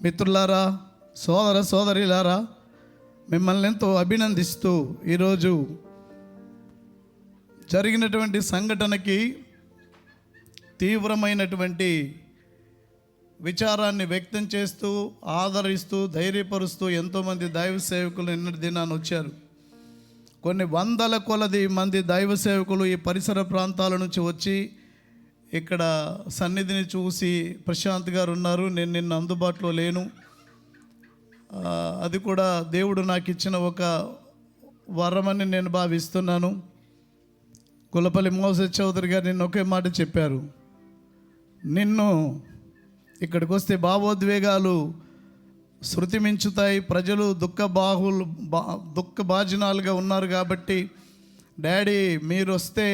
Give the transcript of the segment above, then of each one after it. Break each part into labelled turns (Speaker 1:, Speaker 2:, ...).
Speaker 1: మిత్రులారా, సోదర సోదరిలారా, మిమ్మల్ని ఎంతో అభినందిస్తూ ఈరోజు జరిగినటువంటి సంఘటనకి తీవ్రమైనటువంటి విచారాన్ని వ్యక్తం చేస్తూ, ఆదరిస్తూ, ధైర్యపరుస్తూ ఎంతోమంది దైవ సేవకులు నిన్నటి దినాన్ని వచ్చారు. కొన్ని వందల కొలది మంది దైవ సేవకులు ఈ పరిసర ప్రాంతాల నుంచి వచ్చి ఇక్కడ సన్నిధిని చూసి, ప్రశాంత్ గారు ఉన్నారు, నేను నిన్న అందుబాటులో లేను, అది కూడా దేవుడు నాకు ఇచ్చిన ఒక వరమని నేను భావిస్తున్నాను. గుల్లపల్లి మోసెస్ చౌదరి గారు నిన్న ఒకే మాట చెప్పారు, నిన్ను ఇక్కడికి వస్తే భావోద్వేగాలు శృతి మించుతాయి, ప్రజలు దుఃఖభాజనాలుగా ఉన్నారు కాబట్టి డాడీ మీరు వస్తే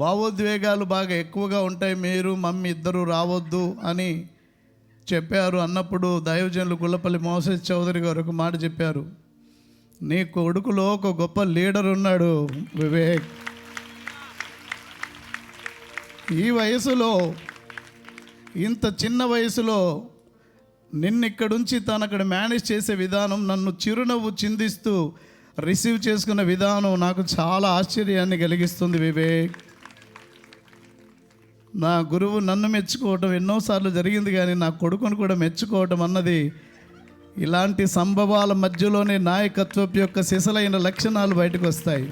Speaker 1: భావోద్వేగాలు బాగా ఎక్కువగా ఉంటాయి, మీరు మమ్మీ ఇద్దరు రావద్దు అని చెప్పారు. అన్నప్పుడు దైవజనులు గుల్లపల్లి మోసెస్ చౌదరి గారు ఒక మాట చెప్పారు, నీ కొడుకులో ఒక గొప్ప లీడర్ ఉన్నాడు వివేక్. ఈ వయసులో, ఇంత చిన్న వయసులో నిన్నిక్కడుంచి తను అక్కడ మేనేజ్ చేసే విధానం, నన్ను చిరునవ్వు చిందిస్తూ రిసీవ్ చేసుకున్న విధానం నాకు చాలా ఆశ్చర్యాన్ని కలిగిస్తుంది వివేక్. నా గురువు నన్ను మెచ్చుకోవటం ఎన్నోసార్లు జరిగింది, కానీ నా కొడుకును కూడా మెచ్చుకోవటం అన్నది ఇలాంటి సంభవాల మధ్యలోనే నాయకత్వపు యొక్క సిసలైన లక్షణాలు బయటకు వస్తాయి.